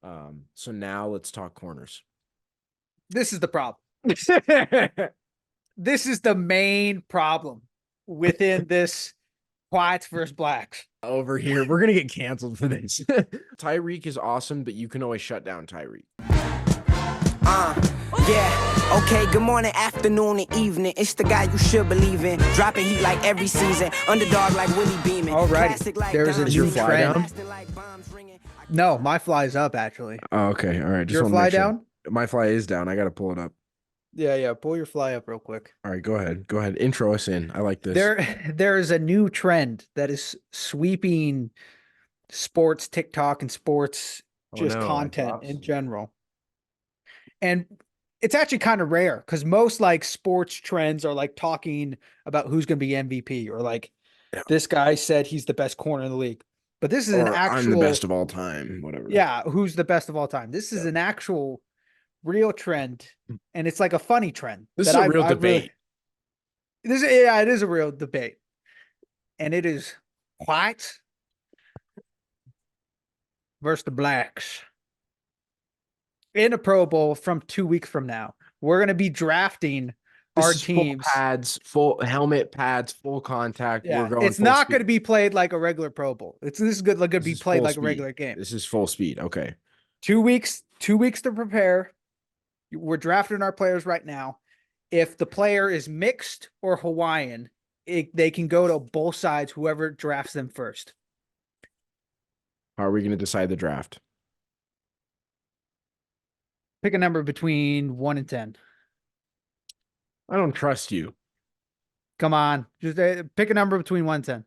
So now let's talk corners. This is the problem. This is the main problem within this whites versus blacks. Over here, we're gonna get canceled for this. Tyreek is awesome, but you can always shut down Tyreek. Yeah, okay, good morning, afternoon, and evening. It's the guy you should believe in. Dropping heat like every season. Underdog like Willie Beeman. All right, there is a Is your new fly trend. down? No, my fly's up actually. Oh, okay, all right. Just Your want to fly make sure. down? My fly is down. I gotta pull it up. Yeah. Pull your fly up real quick. All right, go ahead. Go ahead. Intro us in. I like this. There is a new trend that is sweeping sports TikTok and sports content in general. And it's actually kind of rare because most like sports trends are like talking about who's going to be MVP or like this guy said he's the best corner in the league. But this is an actual I'm the best of all time, whatever. Yeah, who's the best of all time. This is an actual real trend, and it's like a funny trend. This is a real debate. It is a real debate. And it is whites versus the blacks. In a Pro Bowl from 2 weeks from now. We're going to be drafting our teams. Full pads, full helmet pads, full contact. Yeah, it's not going to be played like a regular Pro Bowl. This is going to be played like a regular game. This is full speed. Okay. 2 weeks to prepare. We're drafting our players right now. If the player is mixed or Hawaiian, they can go to both sides, whoever drafts them first. How are we going to decide the draft? Pick a number between 1 and 10. I don't trust you. Come on. Just pick a number between 1 and 10.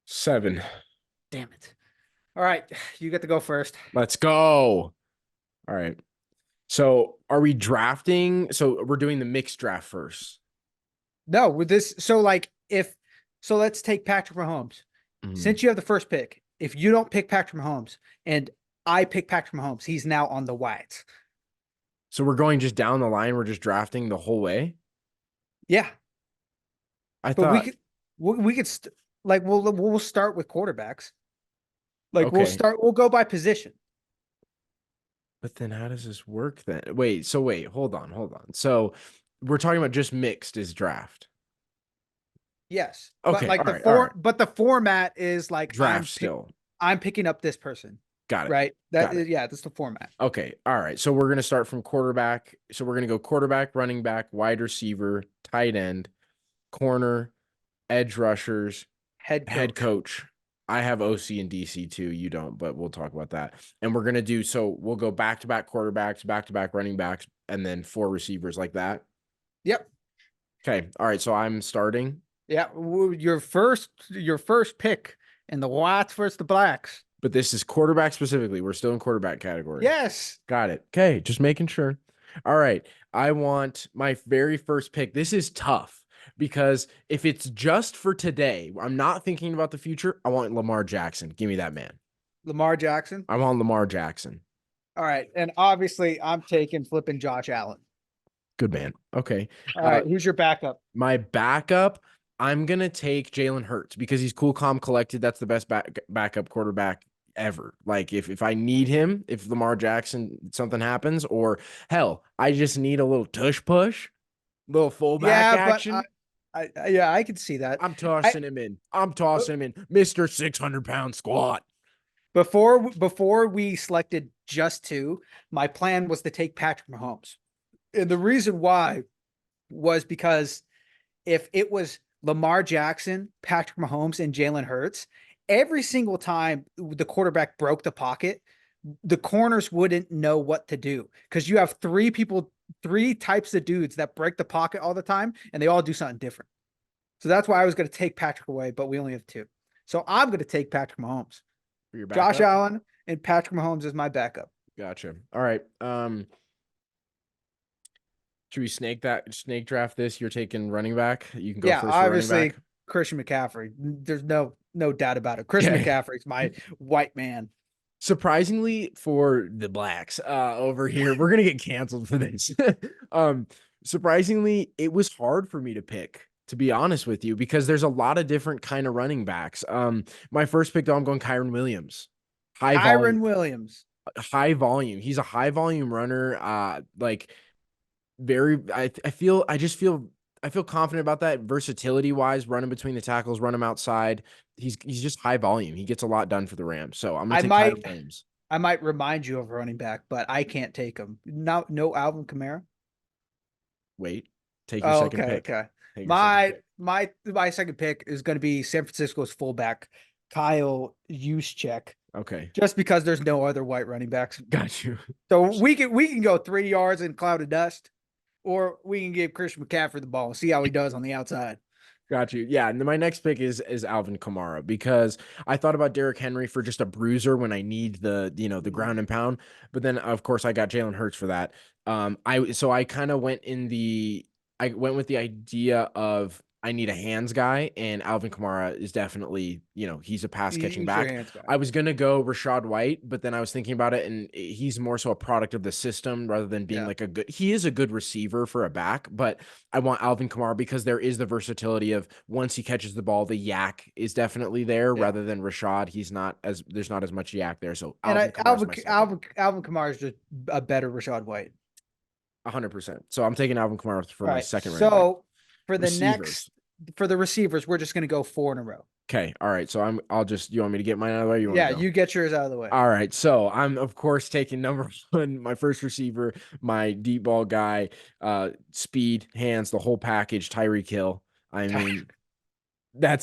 7. Damn it. All right. You get to go first. Let's go. All right. So are we drafting? So we're doing the mixed draft first. No, with this. So let's take Patrick Mahomes. Since you have the first pick, if you don't pick Patrick Mahomes and I pick Patrick Mahomes, he's now on the whites. So we're going just down the line. We're just drafting the whole way. Yeah. Thought we could we'll start with quarterbacks. Like okay. we'll go by position. But then how does this work then? Wait, hold on. So we're talking about just mixed as draft. Yes. Okay. But the format is like draft still. I'm picking up this person. Got it. Right. That's the format. Okay. All right. So we're going to start from quarterback. So we're going to go quarterback, running back, wide receiver, tight end, corner, edge rushers, head coach. I have OC and DC too. You don't, but we'll talk about that. And we're going to do, so we'll go back-to-back quarterbacks, back-to-back running backs, and then 4 receivers like that. Yep. Okay. All right. So I'm starting. Yeah. Your first pick in the whites versus the blacks. But this is quarterback specifically. We're still in quarterback category. Yes. Got it. Okay. Just making sure. All right. I want my very first pick. This is tough because if it's just for today, I'm not thinking about the future. I want Lamar Jackson. Give me that man. Lamar Jackson? I want Lamar Jackson. All right. And obviously, I'm taking flipping Josh Allen. Good man. Okay. All right. Who's your backup? My backup, I'm going to take Jalen Hurts because he's cool, calm, collected. That's the best backup quarterback ever. Like if I need him, if Lamar Jackson, something happens, or hell, I just need a little tush push, little fullback action. I can see that. I'm tossing him in. Mr. 600-pound squat. Before we selected just 2, my plan was to take Patrick Mahomes. And the reason why was because if it was Lamar Jackson, Patrick Mahomes, and Jalen Hurts, every single time the quarterback broke the pocket, the corners wouldn't know what to do because you have 3 types of dudes that break the pocket all the time, and they all do something different. So that's why I was going to take Patrick away, but we only have 2. So I'm going to take Patrick Mahomes. For your backup? Josh Allen and Patrick Mahomes is my backup. Gotcha. All right. Should we snake draft this? You're taking running back. You can go first. Obviously Christian McCaffrey. There's no doubt about it. Christian McCaffrey's my white man. Surprisingly for the blacks over here, we're gonna get canceled for this. Surprisingly, it was hard for me to pick, to be honest with you, because there's a lot of different kind of running backs. My first pick, though, I'm going Kyren Williams. high Kyron volume, Williams. high volume. He's a high volume runner. Like very. I feel confident about that versatility wise. Running between the tackles, run him outside. He's just high volume. He gets a lot done for the Rams. So I'm gonna I take might Kyron Williams. I might remind you of a running back, but I can't take him. No Alvin Kamara. Wait, take your Oh, second okay, pick. okay. Take your second My pick. my second pick is going to be San Francisco's fullback, Kyle Juszczyk, Okay, just because there's no other white running backs. got you. So we can go 3 yards in a cloud of dust, or we can give Christian McCaffrey the ball and see how he does on the outside. Got you. Yeah, and then my next pick is Alvin Kamara because I thought about Derrick Henry for just a bruiser when I need the ground and pound, but then of course I got Jalen Hurts for that. I kind of I went with the idea of I need a hands guy, and Alvin Kamara is definitely, he's a pass catching He's your back. hands guy. I was gonna go Rashad White, but then I was thinking about it, and he's more so a product of the system rather than being Yeah. like he is a good receiver for a back, but I want Alvin Kamara because there is the versatility of once he catches the ball, the yak is definitely there Yeah. rather than Rashad. There's not as much yak there. So And Alvin Kamara is my second. Alvin Kamara is just a better Rashad White. 100%. So I'm taking Alvin Kamara for All my right. second running back. So for the Receivers. for the receivers, we're just going to go 4 in a row. Okay. All right. So you want me to get mine out of the way? You want Yeah, to go? you get yours out of the way. All right. So I'm of course taking number 1, my first receiver, my deep ball guy, speed, hands, the whole package, Tyreek Hill. I mean, I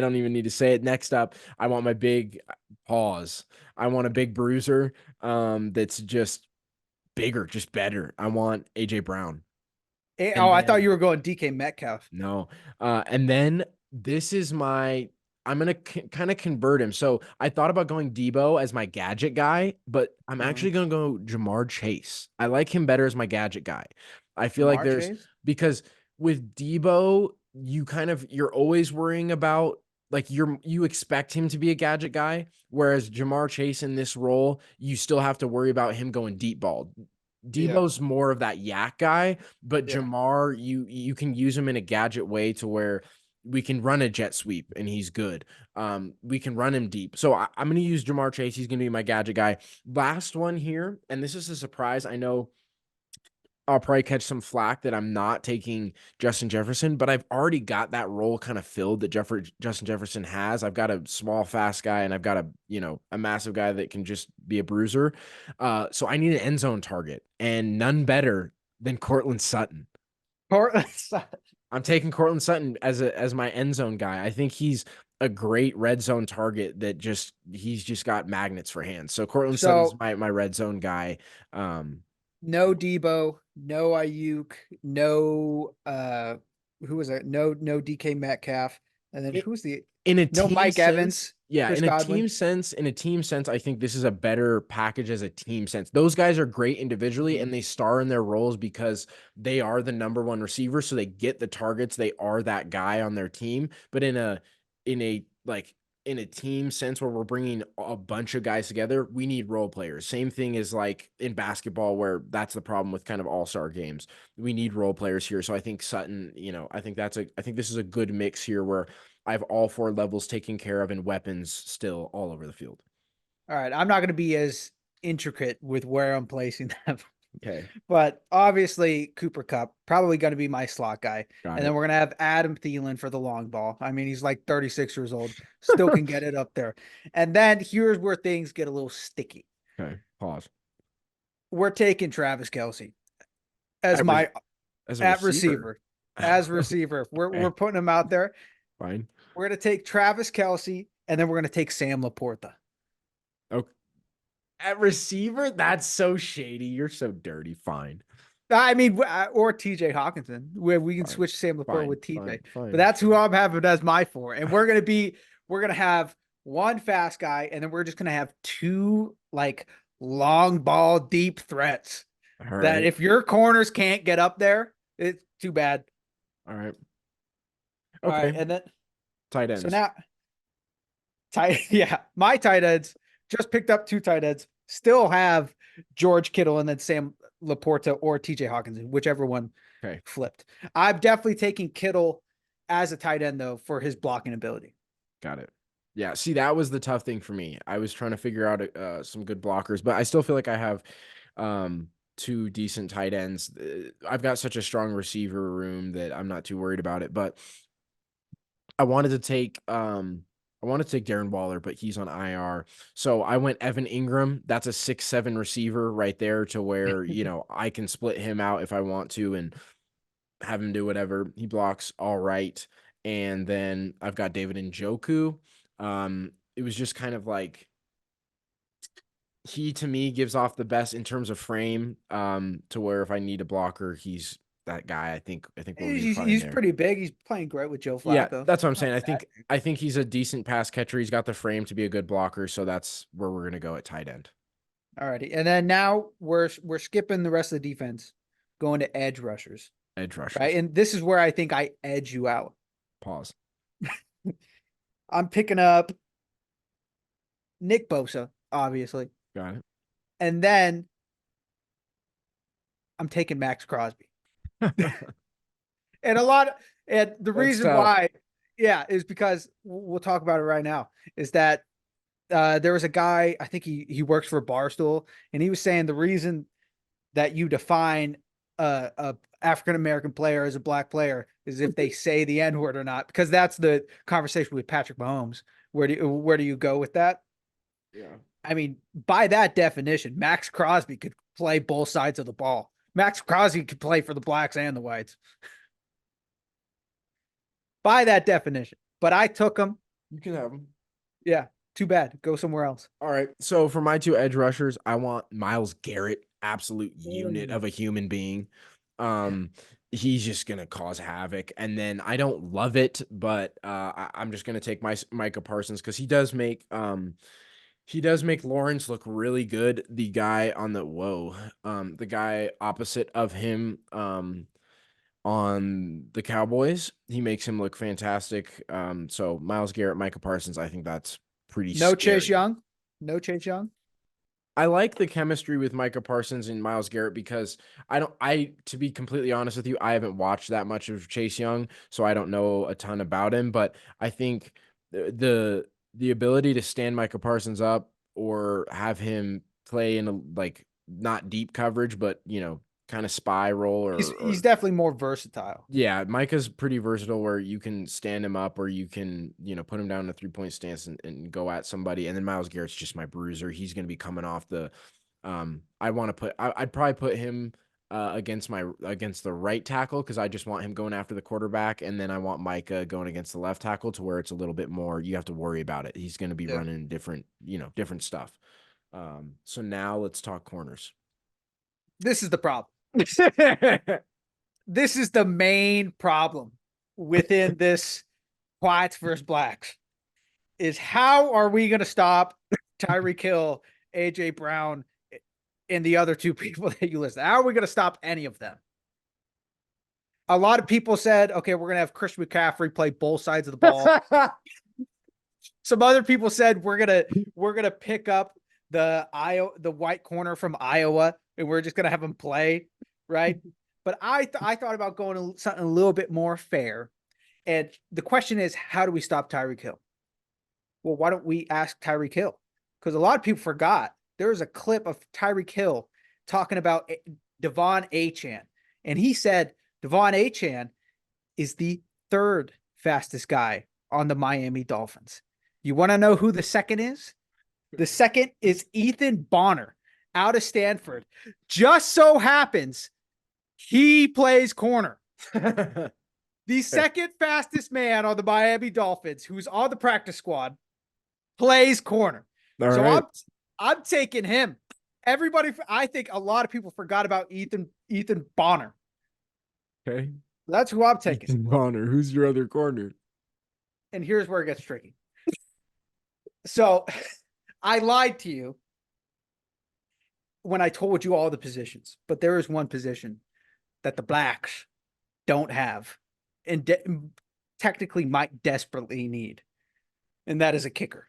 don't even need to say it. Next up, I want my big pause. I want a big bruiser that's just bigger, just better. I want AJ Brown. I thought you were going DK Metcalf. No. And then I'm going to kind of convert him. So I thought about going Debo as my gadget guy, but I'm actually going to go Jamar Chase. I like him better as my gadget guy. I feel like because with Debo, you're always worrying about, like, you expect him to be a gadget guy, whereas Jamar Chase in this role, you still have to worry about him going deep ball. Debo's more of that yak guy, but Jamar, you can use him in a gadget way to where we can run a jet sweep and he's good. We can run him deep. So I'm going to use Jamar Chase. He's going to be my gadget guy. Last one here, and this is a surprise. I know I'll probably catch some flack that I'm not taking Justin Jefferson, but I've already got that role kind of filled that Justin Jefferson has. I've got a small, fast guy, and I've got a massive guy that can just be a bruiser. So I need an end zone target, and none better than Cortland Sutton. I'm taking Cortland Sutton as my end zone guy. I think he's a great red zone target he's just got magnets for hands. So Cortland Sutton's my red zone guy. No Debo, no Ayuk, no who was it? No DK Metcalf, and then who's the no Mike Evans? Yeah, Chris in a Godwin. team sense, I think this is a better package as a team sense. Those guys are great individually, and they star in their roles because they are the number 1 receiver, so they get the targets. They are that guy on their team. But in a team sense where we're bringing a bunch of guys together, we need role players. Same thing as like in basketball, where that's the problem with kind of all-star games. We need role players here. So I think Sutton, I think this is a good mix here where I have all 4 levels taken care of and weapons still all over the field. All right. I'm not going to be as intricate with where I'm placing them. Okay. But obviously Cooper Kupp, probably going to be my slot guy. Then we're going to have Adam Thielen for the long ball. I mean, he's like 36 years old, still can get it up there. And then here's where things get a little sticky. Okay. Pause. We're taking Travis Kelce as a receiver. As receiver. We're putting him out there. Fine. We're going to take Travis Kelce, and then we're going to take Sam Laporta. Okay. At receiver? That's so shady. You're so dirty. Fine. I mean, or TJ Hawkinson, where we can switch Sam Laporta with TJ. Fine. But that's who I'm having as my 4. And we're going to have 1 fast guy, and then we're just going to have 2 like long ball deep threats that if your corners can't get up there, it's too bad. All right. Okay. All right, and then tight ends. So now my tight ends just picked up 2 tight ends, still have George Kittle and then Sam Laporta or TJ Hawkinson, whichever one flipped. I'm definitely taking Kittle as a tight end though for his blocking ability. Got it. Yeah, see, that was the tough thing for me. I was trying to figure out some good blockers, but I still feel like I have two decent tight ends. I've got such a strong receiver room that I'm not too worried about it. But I wanted to take Darren Waller, but he's on IR. So I went Evan Ingram. That's a 6'7" receiver right there to where, I can split him out if I want to and have him do whatever. He blocks all right. And then I've got David Njoku. It was just kind of like he to me gives off the best in terms of frame. To where if I need a blocker, he's that guy. I think we'll be fine He's there. pretty big. He's playing great with Joe Yeah, Flacco. that's what I'm saying. Not bad. I think he's a decent pass catcher. He's got the frame to be a good blocker, so that's where we're gonna go at tight end. Alrighty. And then now we're skipping the rest of the defense, going to edge rushers. Edge rushers. Right. And this is where I think I edge you out. Pause. I'm picking up Nick Bosa, obviously. Got it. And then I'm taking Max Crosby. And the That's reason tough. why, is because we'll talk about it right now, is that there was a guy, I think he works for Barstool, and he was saying the reason that you define a African-American player as a black player is if they say the N-word or not, because that's the conversation with Patrick Mahomes. Where do you go with that? Yeah. I mean, by that definition, Max Crosby could play both sides of the ball. Max Crosby could play for the blacks and the whites. By that definition. But I took him. You can have him. Yeah. Too bad. Go somewhere else. All right. So for my two edge rushers, I want Myles Garrett, absolute unit of a human being. He's just gonna cause havoc. And then I don't love it, but I'm just gonna take Micah Parsons because he does make Lawrence look really good. The guy the guy opposite of him on the Cowboys, he makes him look fantastic. So Myles Garrett, Micah Parsons, I think that's pretty No scary. Chase Young. No Chase Young. I like the chemistry with Micah Parsons and Myles Garrett because to be completely honest with you, I haven't watched that much of Chase Young, so I don't know a ton about him, but I think the ability to stand Micah Parsons up or have him play in a not deep coverage, but kind of spy role He's definitely more versatile. Yeah, Micah's pretty versatile where you can stand him up or you can, put him down in a 3-point stance and go at somebody. And then Myles Garrett's just my bruiser. He's going to be coming off I'd probably put him against the right tackle because I just want him going after the quarterback. And then I want Micah going against the left tackle to where it's a little bit more, you have to worry about it. He's going to be running different stuff. So now let's talk corners. This is the problem. This is the main problem within this whites versus blacks is how are we going to stop Tyreek Hill, AJ Brown, and the other two people that you listed? How are we going to stop any of them? A lot of people said, okay, we're going to have Christian McCaffrey play both sides of the ball. Some other people said we're going to pick up the white corner from Iowa and we're just going to have him play, right? But I thought about going to something a little bit more fair. And the question is, how do we stop Tyreek Hill? Well, why don't we ask Tyreek Hill? Because a lot of people forgot. There was a clip of Tyreek Hill talking about Devon Achane. And he said Devon Achane is the third fastest guy on the Miami Dolphins. You want to know who the second is? The second is Ethan Bonner out of Stanford. Just so happens he plays corner. The second fastest man on the Miami Dolphins, who's on the practice squad, plays corner. I'm taking him. I think a lot of people forgot about Ethan Bonner. Okay. That's who I'm taking. Ethan Bonner. Who's your other corner? And here's where it gets tricky. So I lied to you when I told you all the positions, but there is one position that the blacks don't have and technically might desperately need, and that is a kicker.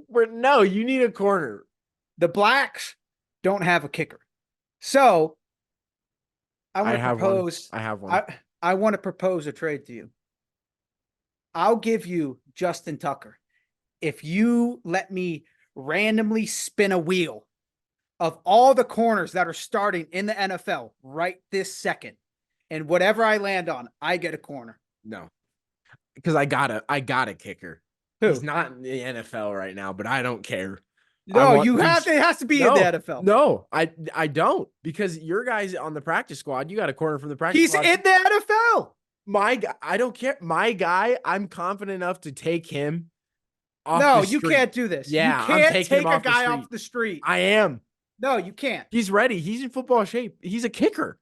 No, you need a corner. The blacks don't have a kicker. So I have one. I want to propose a trade to you. I'll give you Justin Tucker. if you let me randomly spin a wheel of all the corners that are starting in the NFL right this second, and whatever I land on, I get a corner. No, because I got a kicker. Who? He's not in the NFL right now, but I don't care. No, it has to be in the NFL. No, I don't, because your guy's on the practice squad. You got a corner from the practice squad. He's in the NFL. My guy, I don't care. My guy, I'm confident enough to take him off No, the you street. can't do this. Yeah, you can't take him a off the guy street. off the street. I am. No, you can't. He's ready. He's in football shape. He's a kicker.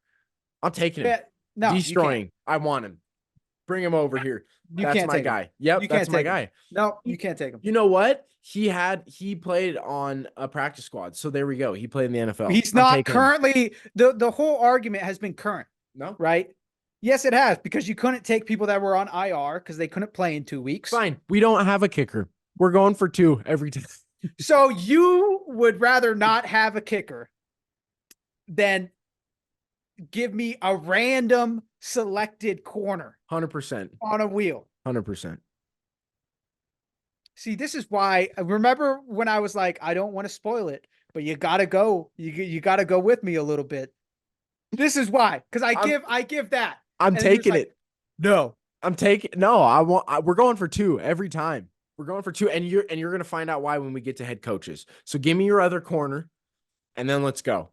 I'm taking him. Yeah, no, destroying. I want him. Bring him over here. That's my guy. Yep, that's my guy. No, you can't take him. You know what? He played on a practice squad. So there we go. He played in the NFL. He's not currently the whole argument has been current. No, right? Yes, it has, because you couldn't take people that were on IR because they couldn't play in 2 weeks. Fine. We don't have a kicker. We're going for 2 every time. So you would rather not have a kicker than give me a random selected corner 100%. on a wheel. 100%. See, this is why I remember when I was like, I don't want to spoil it, but you gotta go. You gotta go with me a little bit. This is why, because I give that. I'm taking like, it. No, I'm taking no. We're going for 2 every time. We're going for 2, and you're gonna find out why when we get to head coaches. So give me your other corner, and then let's go.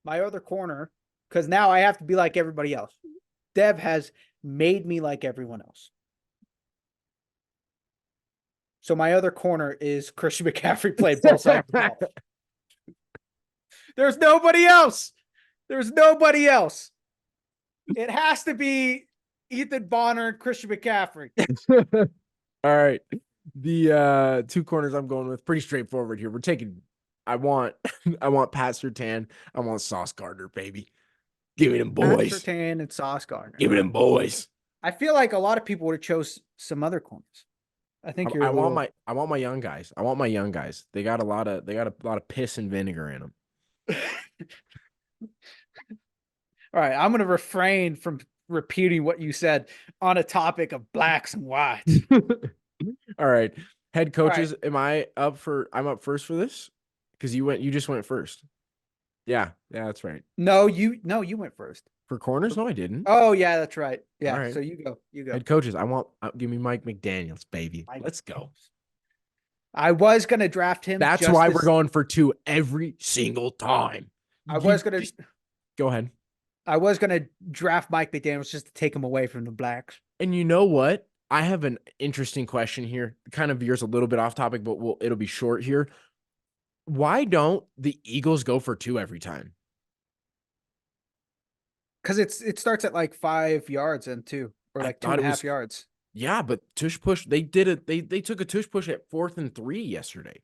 My other corner, because now I have to be like everybody else. Dev has made me like everyone else. So my other corner is Christian McCaffrey played both sides of the ball. There's nobody else. There's nobody else. It has to be Ethan Bonner and Christian McCaffrey. All right. The 2 corners I'm going with, pretty straightforward here. We're taking I want Pat Surtain. I want Sauce Gardner, baby. Give me them boys. Pat Surtain and Sauce Gardner. Give me them boys. I feel like a lot of people would have chose some other corners. I think I want my young guys. I want my young guys. They got a lot of piss and vinegar in them. All right, I'm going to refrain from repeating what you said on a topic of blacks and whites. All right. Head coaches, I'm up first for this? Because you just went first. Yeah, that's right. No, you went first. For corners? No, I didn't. Oh, yeah, that's right. Yeah, right. So you go. Head coaches, give me Mike McDaniels, baby. Let's go. I was going to draft him. That's why we're going for 2 every single time. Go ahead. I was going to draft Mike McDaniels just to take him away from the blacks. And you know what? I have an interesting question here. It kind of veers a little bit off topic, but it'll be short here. Why don't the Eagles go for 2 every time? Because it starts at like 5 yards and 2, or like 2.5 yards. Yeah, but tush push. They did it. They took a tush push at 4th and 3 yesterday.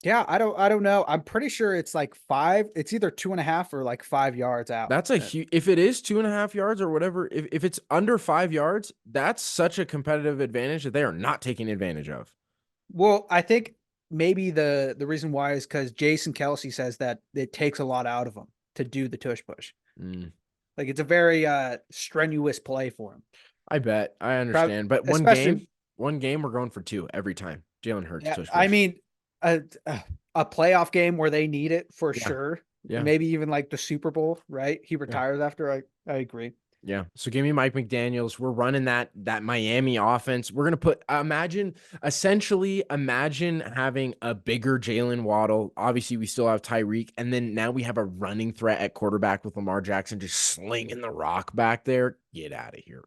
Yeah, I don't know. I'm pretty sure it's like 5. It's either 2.5 or like 5 yards out. That's a huge. If it is 2.5 yards or whatever, if it's under 5 yards, that's such a competitive advantage that they are not taking advantage of. Well, I think maybe the reason why is because Jason Kelsey says that it takes a lot out of him to do the tush push. Like it's a very strenuous play for him. I bet. I understand. But one game we're going for 2 every time. Jalen Hurts. Yeah, I mean, a playoff game where they need it for sure. Yeah. Maybe even like the Super Bowl, right? He retires after. I agree. Yeah. So give me Mike McDaniels. We're running that Miami offense. We're going to imagine having a bigger Jalen Waddle. Obviously, we still have Tyreek. And then now we have a running threat at quarterback with Lamar Jackson just slinging the rock back there. Get out of here.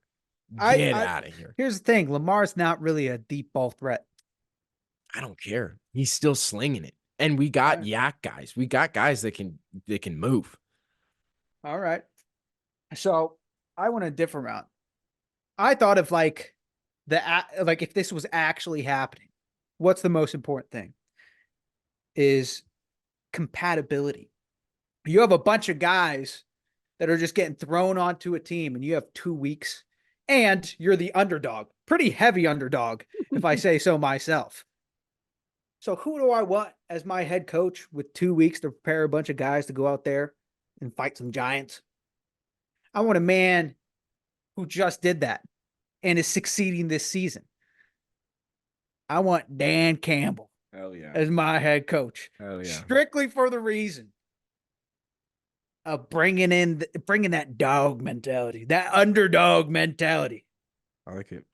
Get out of here. Here's the thing. Lamar's not really a deep ball threat. I don't care. He's still slinging it. And we got yak guys. We got guys that can move. All right. So I went a different route. I thought of like if this was actually happening, what's the most important thing is compatibility. You have a bunch of guys that are just getting thrown onto a team and you have 2 weeks and you're the underdog, pretty heavy underdog, if I say so myself. So who do I want as my head coach with 2 weeks to prepare a bunch of guys to go out there and fight some giants? I want a man who just did that and is succeeding this season. I want Dan Campbell Hell yeah. as my head coach. Hell yeah. Strictly for the reason of bringing that dog mentality, that underdog mentality. I like it.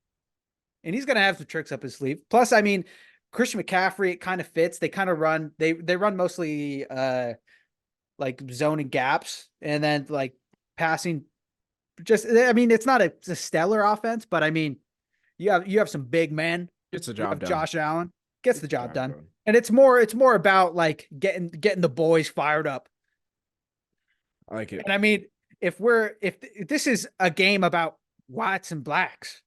And he's going to have some tricks up his sleeve. Plus, I mean, Christian McCaffrey, it kind of fits. They kind of run, they run mostly like zone and gaps, and then like passing. Just, I mean, it's not a stellar offense, but I mean, you have some big men. Gets the You job have done. Josh Allen gets the job done. And it's more about like getting the boys fired up. I like it. And I mean, if this is a game about whites and blacks,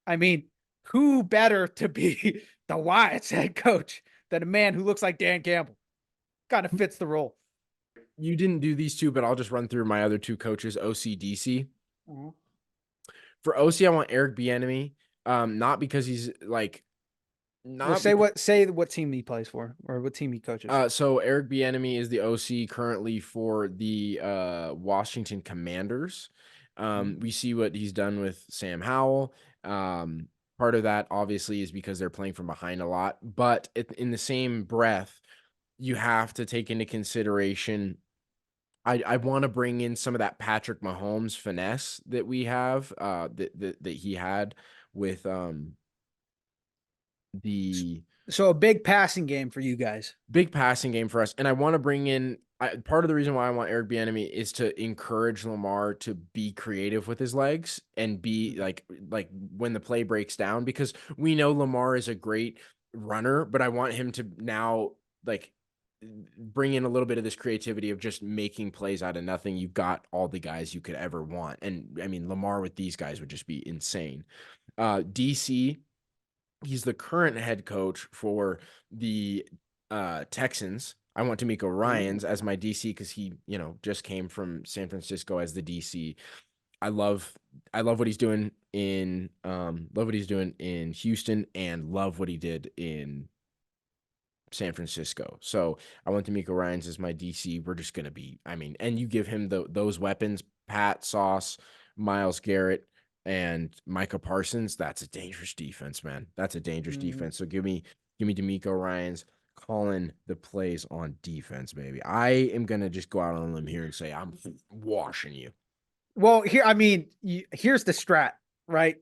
I mean, who better to be the Wyatt's head coach than a man who looks like Dan Campbell? Kind of fits the role. You didn't do these two, but I'll just run through my other two coaches, OC, DC. Mm-hmm. For OC, I want Eric Bieniemy. Not because he's like, say what team he plays for or what team he coaches. So Eric Bieniemy is the OC currently for the Washington Commanders. We see what he's done with Sam Howell. Part of that obviously is because they're playing from behind a lot, but in the same breath, you have to take into consideration. I want to bring in some of that Patrick Mahomes finesse that we have, that he had with the So a big passing game for you guys. big passing game for us. And I want to bring in part of the reason why I want Eric Bieniemy is to encourage Lamar to be creative with his legs and be like when the play breaks down, because we know Lamar is a great runner, but I want him to now like bring in a little bit of this creativity of just making plays out of nothing. You've got all the guys you could ever want. And I mean, Lamar with these guys would just be insane. DC, he's the current head coach for the Texans. I want D'Amico Ryans as my DC because he, just came from San Francisco as the DC. I love what he's doing in Houston, and love what he did in San Francisco. So I want D'Amico Ryans as my DC. We're just gonna be, and you give him those weapons, Pat Sauce, Myles Garrett, and Micah Parsons. That's a dangerous defense, man. That's a dangerous defense. So give me D'Amico Ryans calling the plays on defense, baby. I am gonna just go out on a limb here and say I'm washing you. Well, here's the strat, right?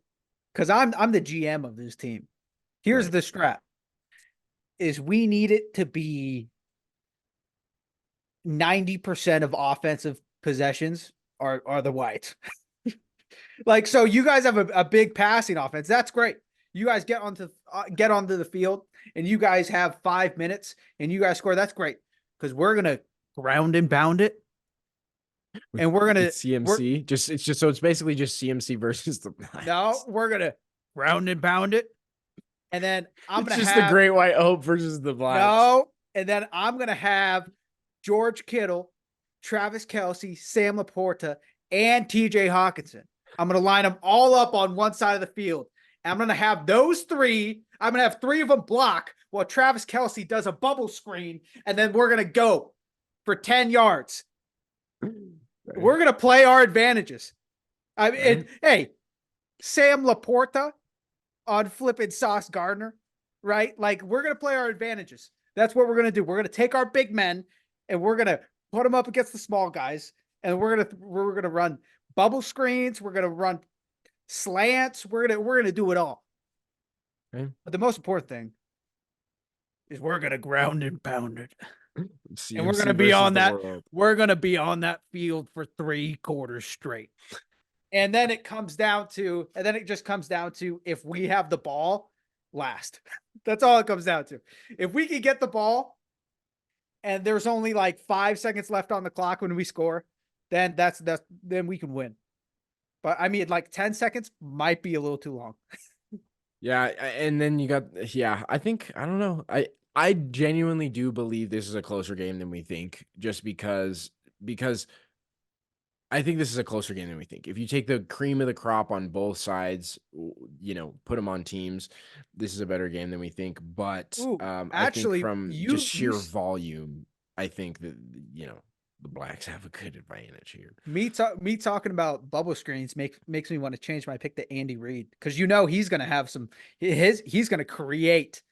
Because I'm the GM of this team. Here's the strat. Is we need it to be 90% of offensive possessions are the whites. Like, so you guys have a big passing offense. That's great. You guys get onto the field and you guys have 5 minutes and you guys score. That's great. Because we're gonna ground and pound it. And we're gonna CMC. It's basically just CMC versus the Blacks. No, we're gonna ground and pound it. And then I'm going to have the Great White Hope versus the Blacks. No. And then I'm going to have George Kittle, Travis Kelce, Sam Laporta, and TJ Hawkinson. I'm going to line them all up on one side of the field. And I'm going to have those three. I'm going to have three of them block while Travis Kelce does a bubble screen. And then we're going to go for 10 yards. Right. We're going to play our advantages. Hey, Sam Laporta on flipping Sauce Gardner, right? Like, we're going to play our advantages. That's what we're going to do. We're going to take our big men and we're going to put them up against the small guys. And we're going to run bubble screens. We're going to run slants. We're going to do it all. Okay. But the most important thing is we're going to ground and pound it. CMC, and we're going to be on that. We're going to be on that field for 3 quarters straight. And then it just comes down to if we have the ball last. That's all it comes down to. If we can get the ball and there's only like 5 seconds left on the clock when we score, then then we can win. But I mean, like 10 seconds might be a little too long. Yeah. And then you got, I don't know. I genuinely do believe this is a closer game than we think, just because I think this is a closer game than we think. If you take the cream of the crop on both sides, put them on teams, this is a better game than we think. But I think from just sheer volume, I think that, the Blacks have a good advantage here. Me talking about bubble screens makes me want to change my pick to Andy Reid, because he's going to have he's going to create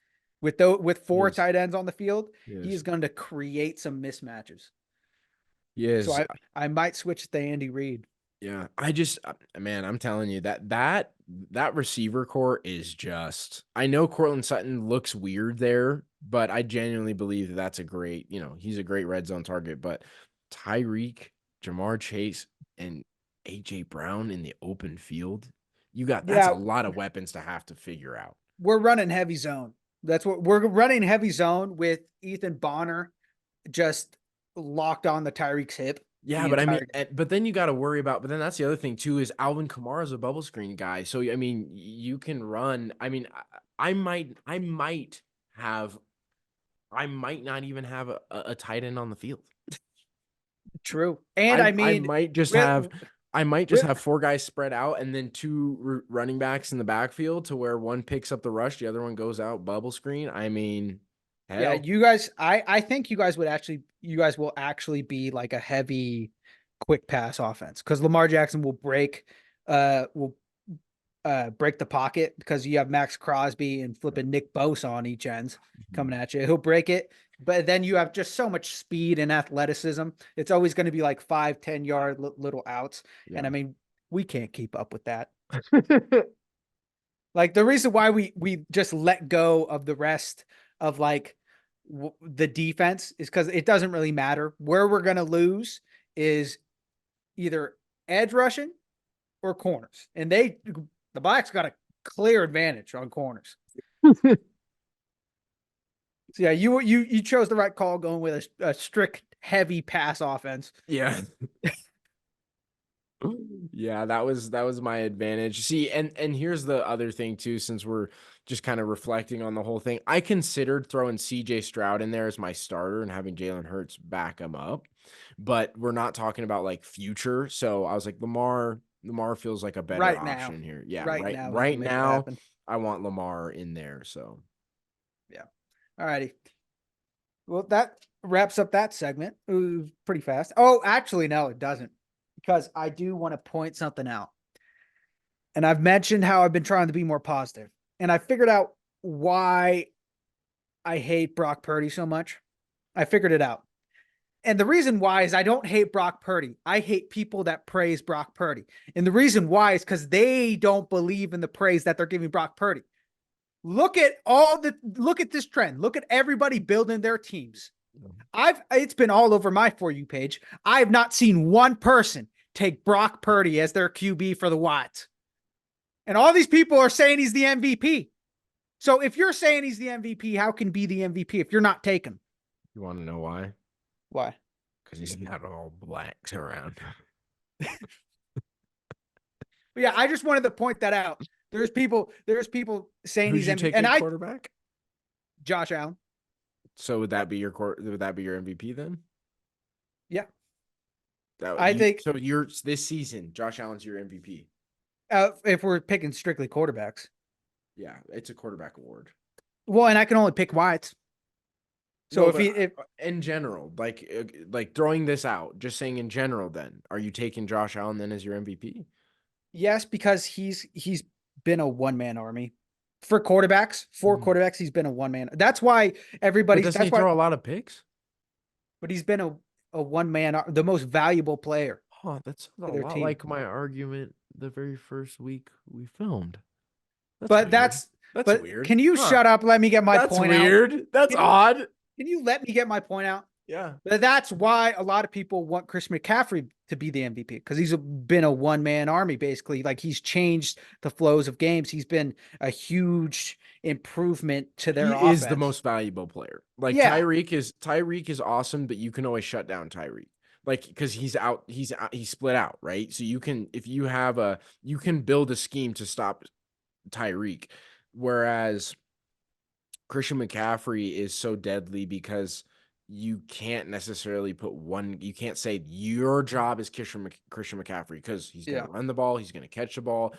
with four Yes. tight ends on the field, he Yes. is going to create some mismatches. Yes. So I might switch to Andy Reid. Yeah. Man, I'm telling you that receiver core is just, I know Cortland Sutton looks weird there, but I genuinely believe that that's a great, he's a great red zone target, but Tyreek, Jamar Chase, and AJ Brown in the open field, that's a Yeah, lot of weapons to have to figure out. we're running heavy zone. That's what we're running, heavy zone with Ethan Bonner just locked on the Tyreek's hip. Yeah, the but I mean, entire but then you got to worry about, but then that's the other thing too, is Alvin Kamara's a bubble screen guy. So, I mean, you can run. I mean, I might not even have a tight end on the field. True. And I mean, I might just have four guys spread out and then two running backs in the backfield to where one picks up the rush, the other one goes out bubble screen. I mean, yeah, hell. you guys, I think you guys will actually be like a heavy quick pass offense because Lamar Jackson will break the pocket because you have Max Crosby and flipping Nick Bosa on each end coming at you. He'll break it, but then you have just so much speed and athleticism. It's always going to be like 5-10 yard little outs. Yeah. And I mean, we can't keep up with that. Like the reason why we just let go of the rest of like the defense is because it doesn't really matter. Where we're going to lose is either edge rushing or corners. And the Blacks got a clear advantage on corners. So yeah, you chose the right call going with a strict heavy pass offense. Yeah. Yeah, that was my advantage. See, and here's the other thing too, since we're just kind of reflecting on the whole thing. I considered throwing CJ Stroud in there as my starter and having Jalen Hurts back him up, but we're not talking about like future. So I was like, Lamar feels like a better Right option now. here. Yeah, Right right, now we right can make it now, happen. I want Lamar in there. So Yeah. All righty. Well, that wraps up that segment. It was pretty fast. Oh, actually, no, it doesn't. Because I do want to point something out. And I've mentioned how I've been trying to be more positive. And I figured out why I hate Brock Purdy so much. I figured it out. And the reason why is I don't hate Brock Purdy. I hate people that praise Brock Purdy. And the reason why is because they don't believe in the praise that they're giving Brock Purdy. Look at this trend. Look at everybody building their teams. It's been all over my For You page. I have not seen one person take Brock Purdy as their QB for the Watts. And all these people are saying he's the MVP. So if you're saying he's the MVP, how can he be the MVP if you're not taking? you want to know why? Why? Because he's not all blacks around. But yeah, I just wanted to point that out. There's people saying Who'd he's you MVP, take and at quarterback? Josh Allen. So would that be your MVP then? Yeah. I think so. You're this season, Josh Allen's your MVP. If we're picking strictly quarterbacks. Yeah, it's a quarterback award. Well, and I can only pick Whites. So No, if in general, like throwing this out, just saying in general, then are you taking Josh Allen then as your MVP? yes, because he's been a one-man army for quarterbacks. For quarterbacks, he's been a one-man. That's why everybody's. But doesn't he throw a lot of picks? But he's been a one-man, the most valuable player. Oh, that's a their lot team. like my argument the very first week we filmed. That's weird. Can you shut up? Let me get my point out. That's weird. That's odd. Can you let me get my point out? Yeah. But that's why a lot of people want Chris McCaffrey to be the MVP because he's been a one-man army, basically. Like he's changed the flows of games. He's been a huge improvement to their offense. He is the most valuable player. Like Yeah. Tyreek is awesome, but you can always shut down Tyreek. Like because he's split out, right? So you can you can build a scheme to stop Tyreek. Whereas Christian McCaffrey is so deadly because you can't necessarily you can't say your job is Christian McCaffrey because he's going to run the ball. He's going to catch the ball.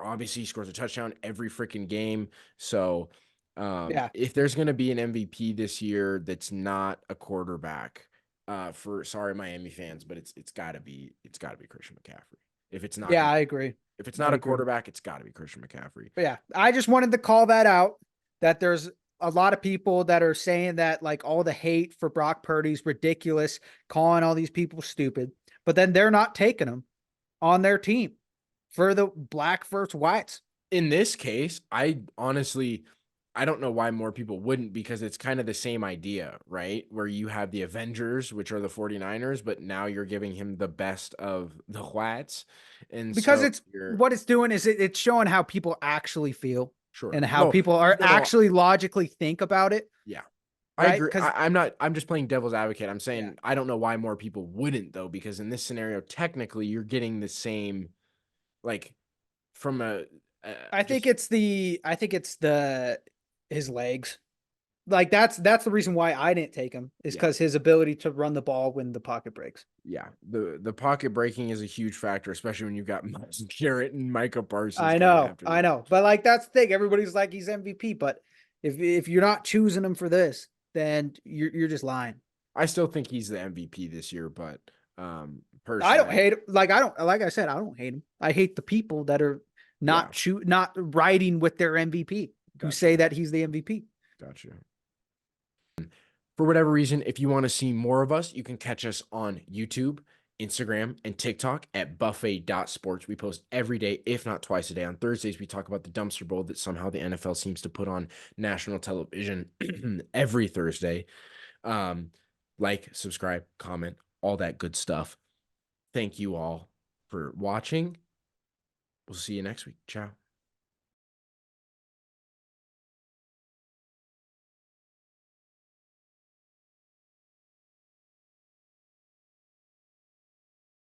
Obviously he scores a touchdown every freaking game. So if there's going to be an MVP this year, that's not a quarterback sorry, Miami fans, but it's gotta be Christian McCaffrey. If it's not, I agree. If it's not a quarterback, it's gotta be Christian McCaffrey. But yeah, I just wanted to call that out that there's a lot of people that are saying that like all the hate for Brock Purdy's ridiculous, calling all these people stupid, but then they're not taking him on their team for the black versus whites. In this case, I don't know why more people wouldn't, because it's kind of the same idea, right? Where you have the Avengers, which are the 49ers, but now you're giving him the best of the whites. And Because so it's what it's doing is it's showing how people actually feel sure. and how No, people are no, actually logically think about it. yeah. I Right? agree. 'Cause- I'm just playing devil's advocate. I'm saying Yeah. I don't know why more people wouldn't, though, because in this scenario, technically you're getting the same, like, from I think it's his legs. Like that's the reason why I didn't take him is Yeah. because his ability to run the ball when the pocket breaks. yeah, the pocket breaking is a huge factor, especially when you've got Miles Garrett and Micah Parsons. I know. But like that's the thing. Everybody's like he's MVP, but if you're not choosing him for this, then you're just lying. I still think he's the MVP this year, but personally, I don't hate him. Like I said, I don't hate him. I hate the people that are not riding with their MVP who say that he's the MVP. Gotcha. For whatever reason, if you want to see more of us, you can catch us on YouTube, Instagram, and TikTok at buffet.sports. We post every day, if not twice a day. On Thursdays, we talk about the dumpster bowl that somehow the NFL seems to put on national television every Thursday. Like, subscribe, comment, all that good stuff. Thank you all for watching. We'll see you next week. Ciao.